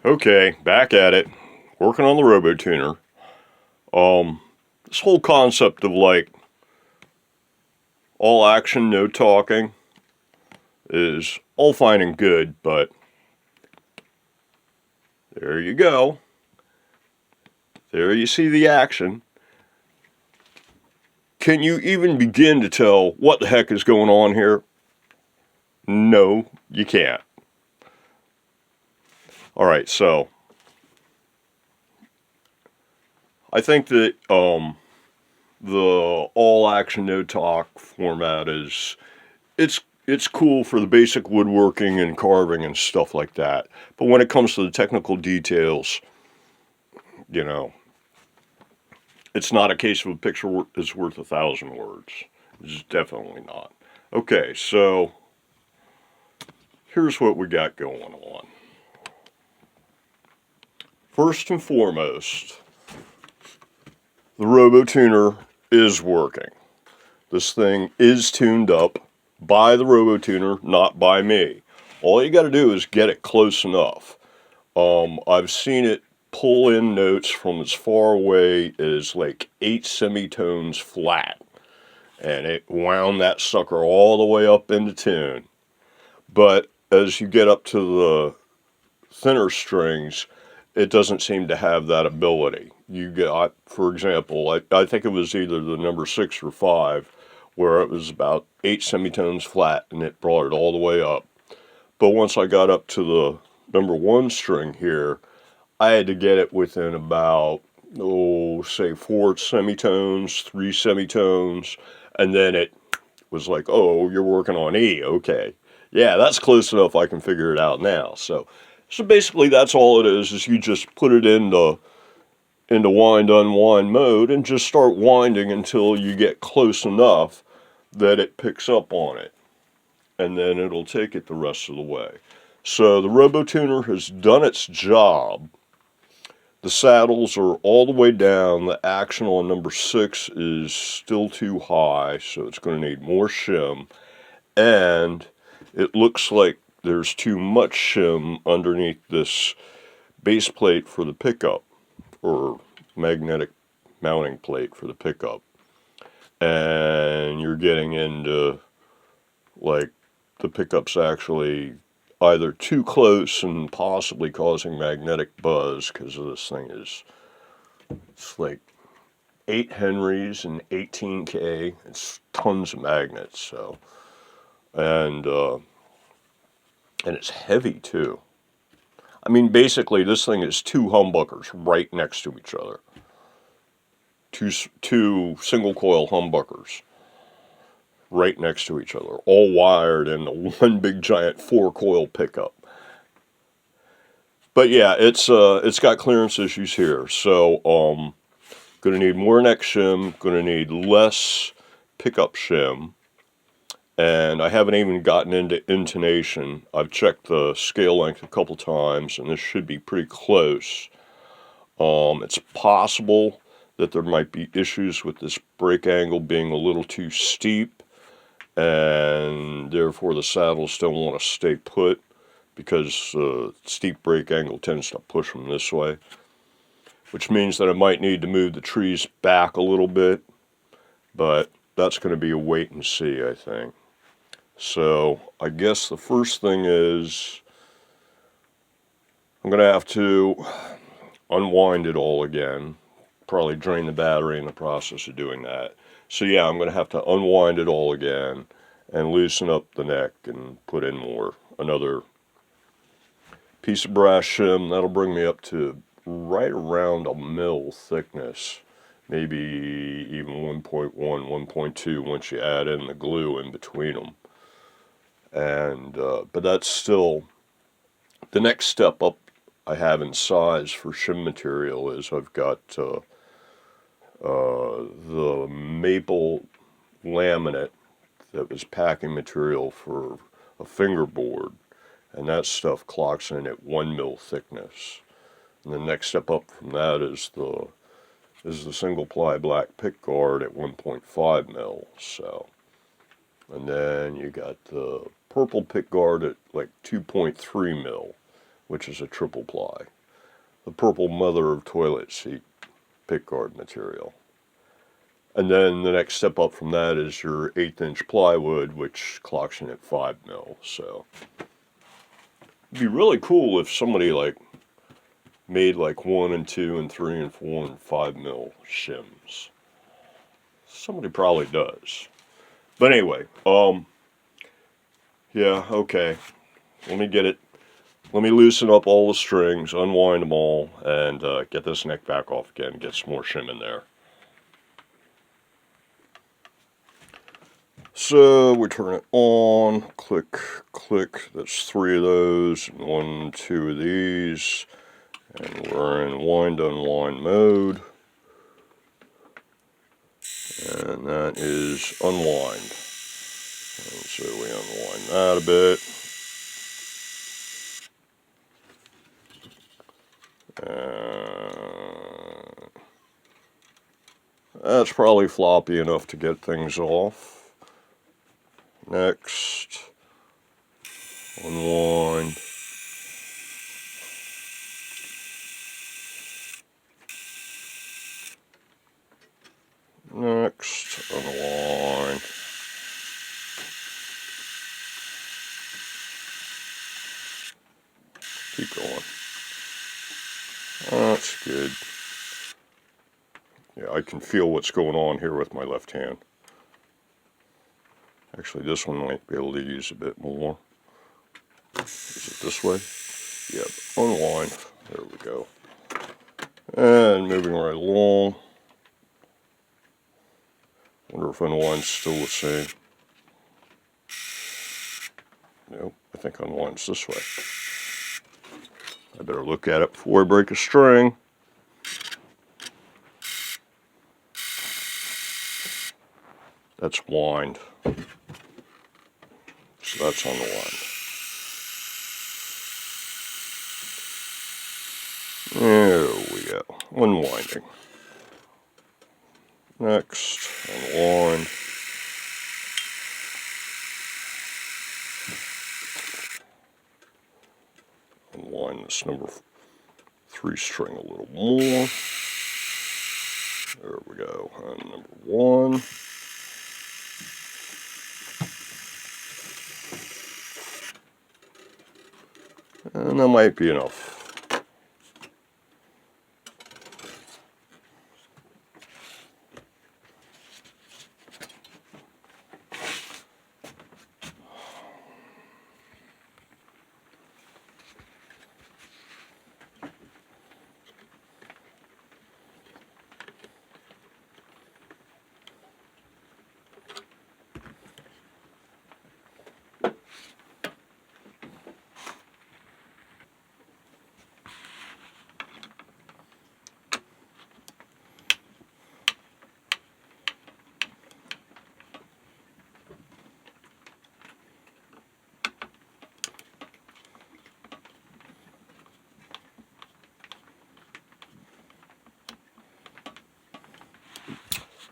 Okay, back at it, working on the Robotuner. This whole concept of like all action, no talking is all fine and good, but there you go. There you see the action. Can you even begin to tell what the heck is going on here? No, you can't. Alright, so I think that the all action no talk format is it's cool for the basic woodworking and carving and stuff like that. But when it comes to the technical details, you know, it's not a case of a picture is worth 1,000 words. It's definitely not. Okay, so here's what we got going on. First and foremost, the Robotuner is working. This thing is tuned up by the Robotuner, not by me. All you got to do is get it close enough. I've seen it pull in notes from as far away as like 8 semitones flat, and it wound that sucker all the way up into tune. But as you get up to the thinner strings, it doesn't seem to have that ability. You got, for example, I think it was either the number 6 or 5, where it was about 8 semitones flat and it brought it all the way up. But once I got up to the number 1 string here, I had to get it within about, say 4 semitones, 3 semitones, and then it was like, oh, you're working on E, okay. Yeah, that's close enough, I can figure it out now. So basically that's all it is you just put it into wind unwind mode and just start winding until you get close enough that it picks up on it. And then it'll take it the rest of the way. So the Robotuner has done its job. The saddles are all the way down. The action on number 6 is still too high, so it's going to need more shim. And it looks like there's too much shim underneath this base plate for the pickup, or magnetic mounting plate for the pickup. And you're getting into like the pickup's actually either too close and possibly causing magnetic buzz, because this thing it's like 8 Henrys and 18K. It's tons of magnets, so and it's heavy too. I mean, basically this thing is 2 humbuckers right next to each other. Two single coil humbuckers right next to each other, all wired into one big giant 4-coil pickup. But yeah, it's got clearance issues here, so gonna need more neck shim, gonna need less pickup shim, and I haven't even gotten into intonation. I've checked the scale length a couple times, and this should be pretty close. It's possible that there might be issues with this brake angle being a little too steep, and therefore the saddles don't want to stay put, because steep brake angle tends to push them this way, which means that I might need to move the trees back a little bit, but that's going to be a wait and see, I think. So I guess the first thing is I'm going to have to unwind it all again, probably drain the battery in the process of doing that. So yeah, I'm going to have to unwind it all again and loosen up the neck and put in another piece of brass shim. That'll bring me up to right around a mil thickness, maybe even 1.1, 1.2 once you add in the glue in between them. And but that's still the next step up I have in size for shim material. Is I've got the maple laminate that was packing material for a fingerboard, and that stuff clocks in at 1 mil thickness. And the next step up from that is the single ply black pick guard at 1.5 mil. So, and then you got the purple pick guard at like 2.3 mil. which is a triple ply. The purple mother of toilet seat pickguard material. And then the next step up from that is your 1/8" plywood, which clocks in at 5 mil. So it'd be really cool if somebody like made like 1 and 2 and 3 and 4 and 5 mil shims. Somebody probably does. But anyway, yeah, okay. Let me get it. Let me loosen up all the strings, unwind them all, and get this neck back off again and get some more shim in there. So we turn it on, click, click, that's 3 of those, and 1, 2 of these, and we're in wind unwind mode, and that is unwind, and so we unwind that a bit, and that's probably floppy enough to get things off. Next, unwind. Next, unwind. Keep going. That's good. Yeah, I can feel what's going on here with my left hand. Actually, this one might be able to use a bit more. Is it this way? Yep, unwind. There we go. And moving right along. Wonder if unwind's still the same. Nope, I think unwind's this way. I better look at it before I break a string. That's wind. So that's unwind. There we go. Unwinding. Next, unwind. Unwind this number 3 string a little more. There we go. And number 1. And that might be enough.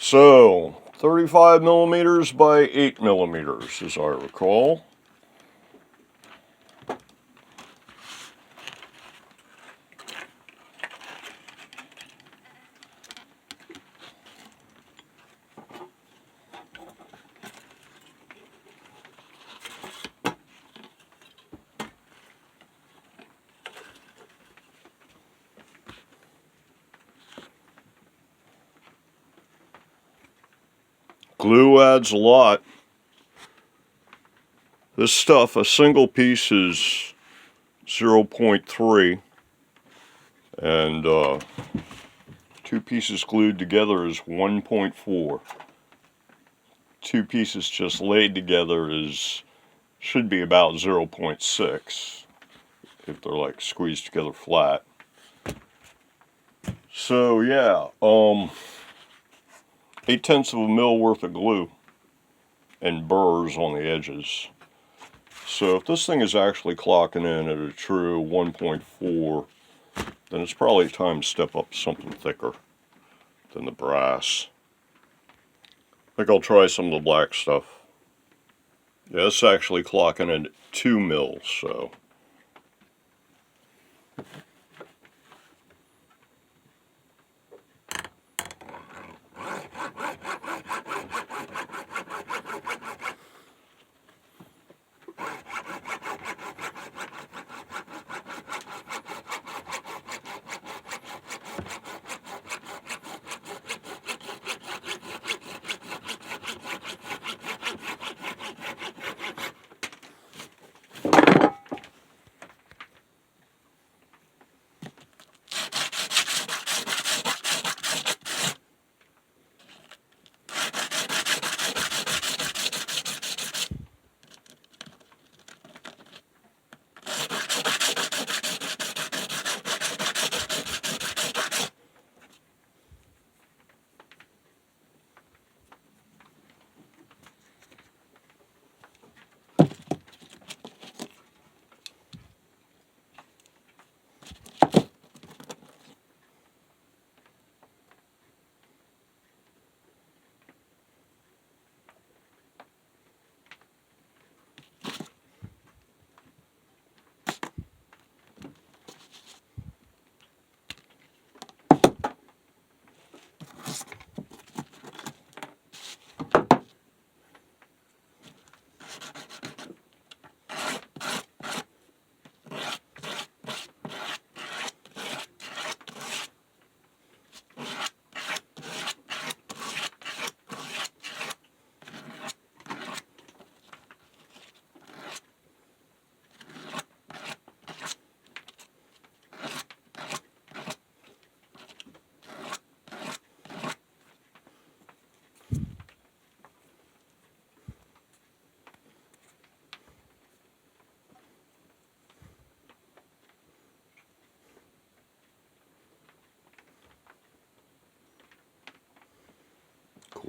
So, 35 millimeters by 8 millimeters, as I recall. Glue adds a lot. This stuff, a single piece is 0.3, and 2 pieces glued together is 1.4. 2 pieces just laid together should be about 0.6 if they're like squeezed together flat. So yeah, 0.8 of a mil worth of glue and burrs on the edges. So if this thing is actually clocking in at a true 1.4, then it's probably time to step up something thicker than the brass. I think I'll try some of the black stuff. Yeah, it's actually clocking in at 2 mils, so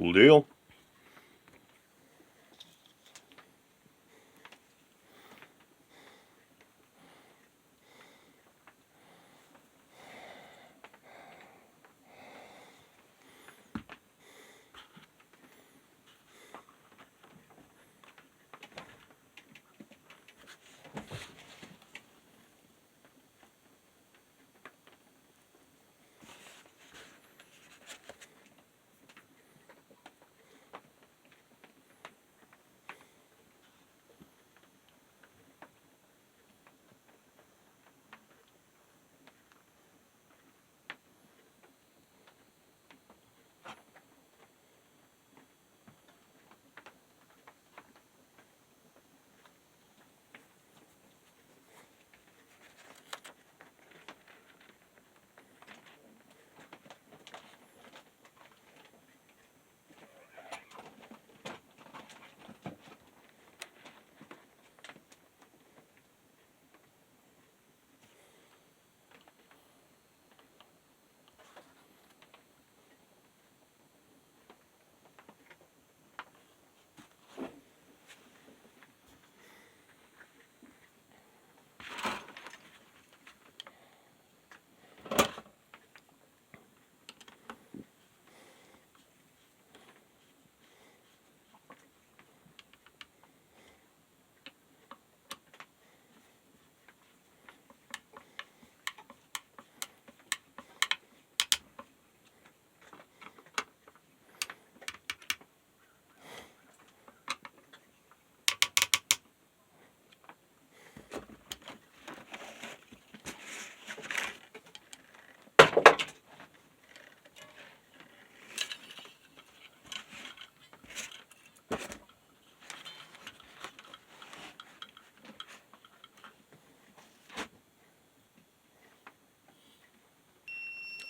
Cool deal.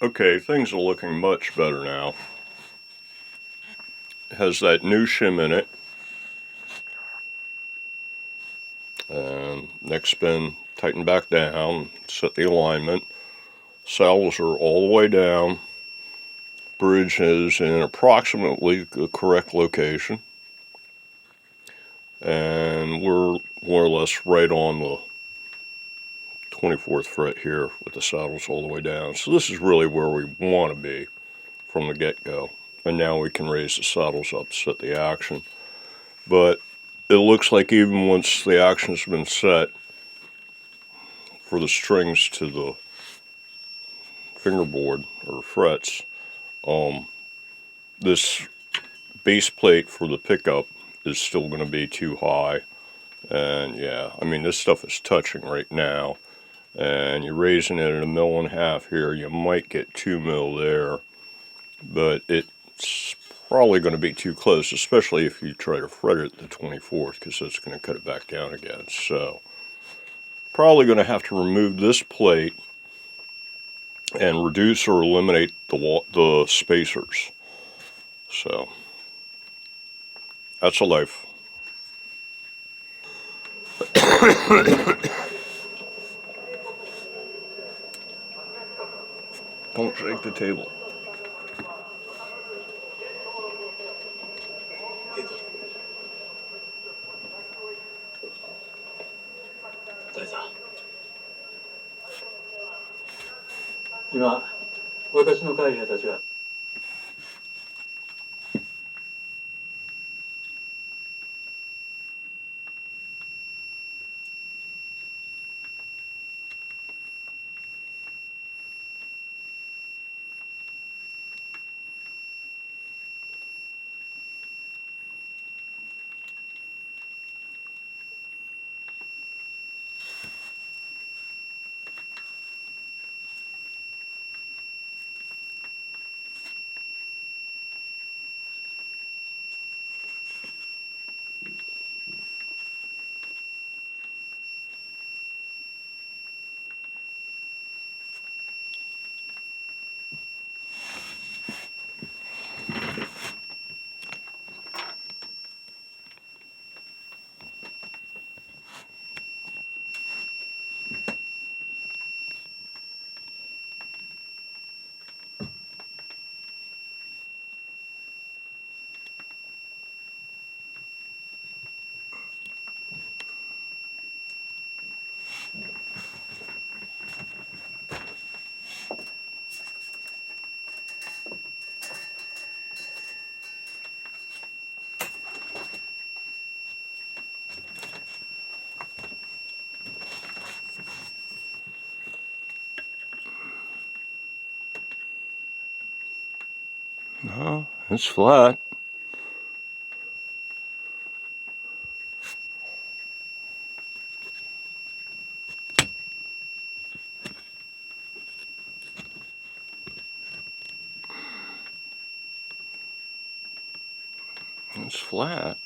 Okay, things are looking much better now. It has that new shim in it. And next spin, tighten back down, set the alignment. Saddles are all the way down. Bridge is in approximately the correct location. And we're more or less right on the 24th fret here with the saddles all the way down. So this is really where we want to be from the get-go. And now we can raise the saddles up, set the action. But it looks like even once the action's been set for the strings to the fingerboard or frets, this base plate for the pickup is still going to be too high. And yeah, I mean, this stuff is touching right now. And you're raising it at 1.5 mil here. You might get 2 mil there. But it's probably going to be too close, especially if you try to fret it at the 24th, because that's going to cut it back down again. So probably going to have to remove this plate and reduce or eliminate the spacers. So that's a life. Don't shake the table. Now, 私の会兵たちは No, it's flat. It's flat.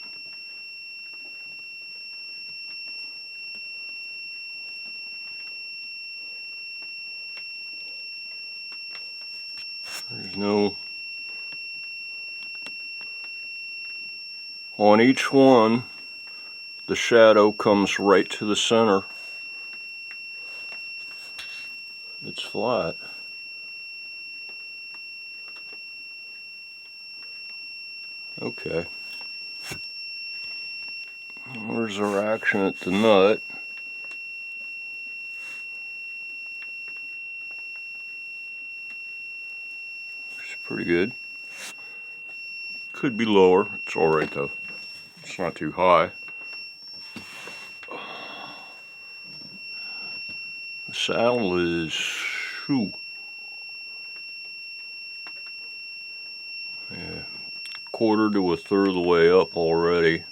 There's no... On each one, the shadow comes right to the center. It's flat. Okay. There's our action at the nut. It's pretty good. Could be lower. It's alright though. It's not too high. The saddle is... Whew. Yeah, quarter to a third of the way up already.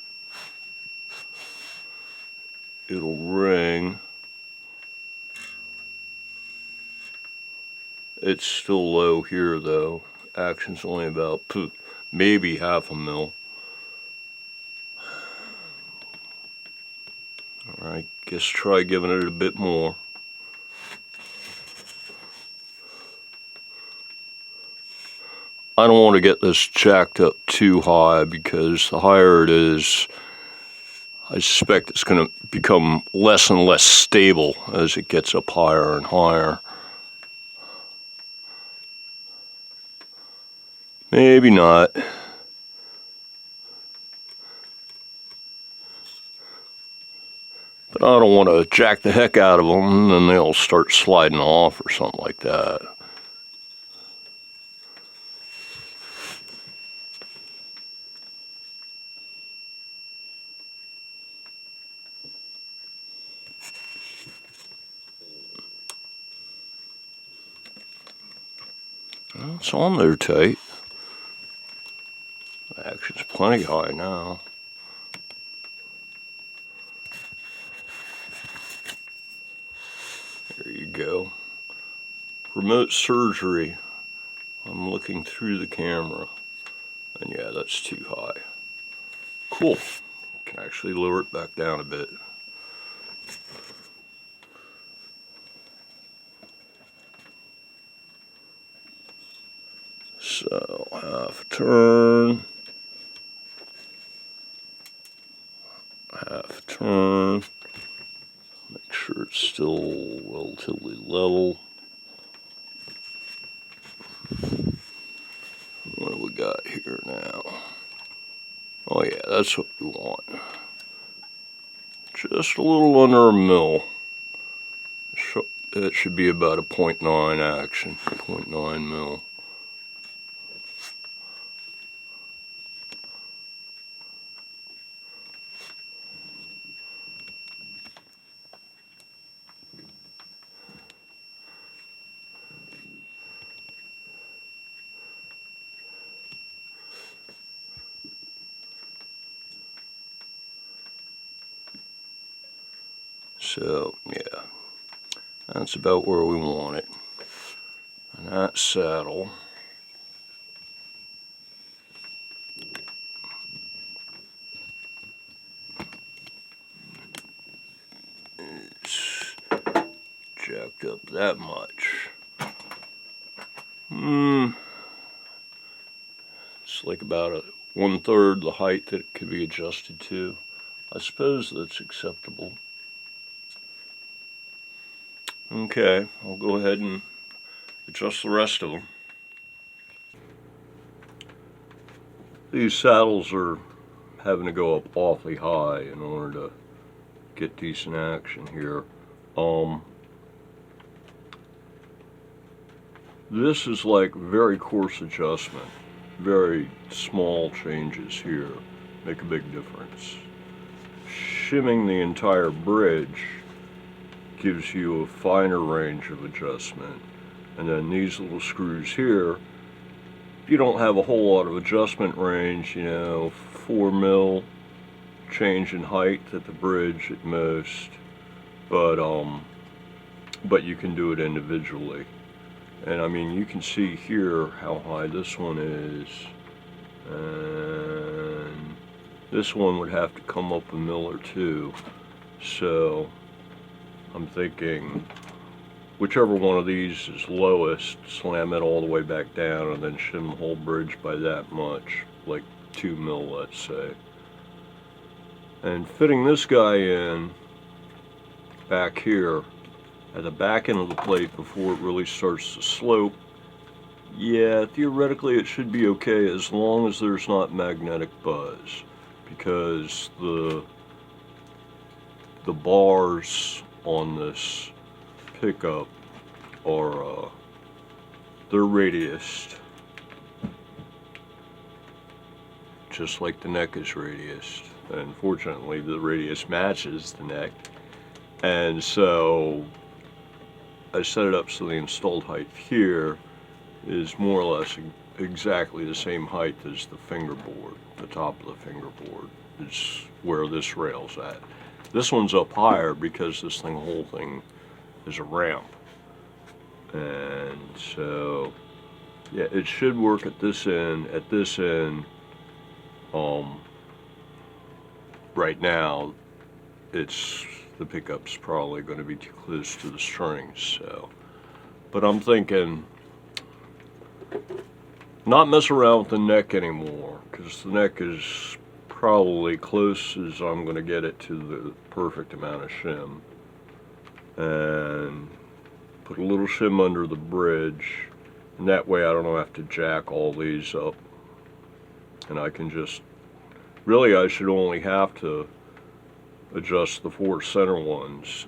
It'll ring. It's still low here though. Action's only about maybe half a mil. Alright, guess try giving it a bit more. I don't want to get this jacked up too high because the higher it is, I suspect it's going to become less and less stable as it gets up higher and higher. Maybe not. But I don't want to jack the heck out of them and then they'll start sliding off or something like that. Well, it's on there tight. The action's plenty high now. There you go. Remote surgery. I'm looking through the camera. And yeah, that's too high. Cool. Can actually lower it back down a bit. So, half a turn. Half a turn. Make sure it's still relatively level. What do we got here now? Oh yeah, that's what we want. Just a little under a mil. That should be about a 0.9 action, 0.9 mil. So, yeah, that's about where we want it. And that saddle is jacked up that much. It's like about 1/3 the height that it could be adjusted to. I suppose that's acceptable. Okay, I'll go ahead and adjust the rest of them. These saddles are having to go up awfully high in order to get decent action here. This is like very coarse adjustment. Very small changes here make a big difference. Shimming the entire bridge gives you a finer range of adjustment, and then these little screws here if you don't have a whole lot of adjustment range, you know, 4 mil change in height at the bridge at most, but you can do it individually. And I mean, you can see here how high this one is, and this one would have to come up a mil or two. So I'm thinking whichever one of these is lowest, slam it all the way back down and then shim the whole bridge by that much, like 2 mil, let's say. And fitting this guy in back here at the back end of the plate before it really starts to slope, yeah, theoretically it should be okay as long as there's not magnetic buzz, because the bars on this pickup are they're radiused, just like the neck is radiused. And fortunately the radius matches the neck, and so I set it up so the installed height here is more or less exactly the same height as the fingerboard. The top of the fingerboard is where this rail's at. This one's up higher because this whole thing is a ramp. And so, yeah, it should work at this end. At this end, right now, the pickup's probably going to be too close to the strings. So, but I'm thinking not mess around with the neck anymore, because the neck is probably close as I'm going to get it to the perfect amount of shim, and put a little shim under the bridge, and that way I don't have to jack all these up, and I can just, really I should only have to adjust the 4 center ones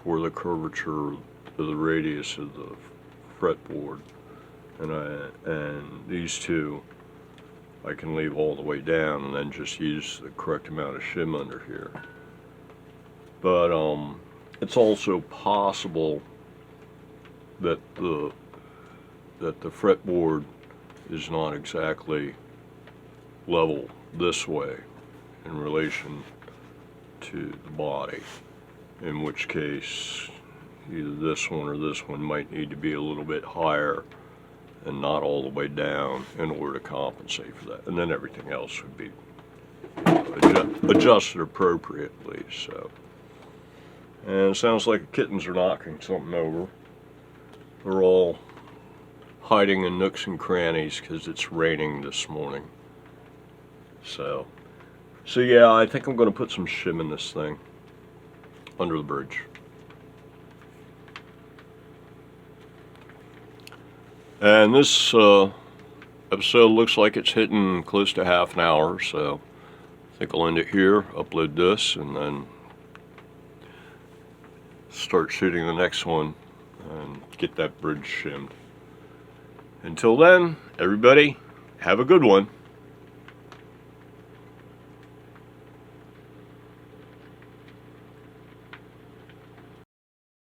for the curvature of the radius of the fretboard, and these two I can leave all the way down and then just use the correct amount of shim under here. But it's also possible that the fretboard is not exactly level this way in relation to the body, in which case either this one or this one might need to be a little bit higher and not all the way down in order to compensate for that, and then everything else would be adjusted appropriately. So, and it sounds like kittens are knocking something over. They're all hiding in nooks and crannies because it's raining this morning. So yeah, I think I'm going to put some shim in this thing under the bridge. And this episode looks like it's hitting close to half an hour, so I think I'll end it here, upload this, and then start shooting the next one and get that bridge shimmed. Until then, everybody, have a good one.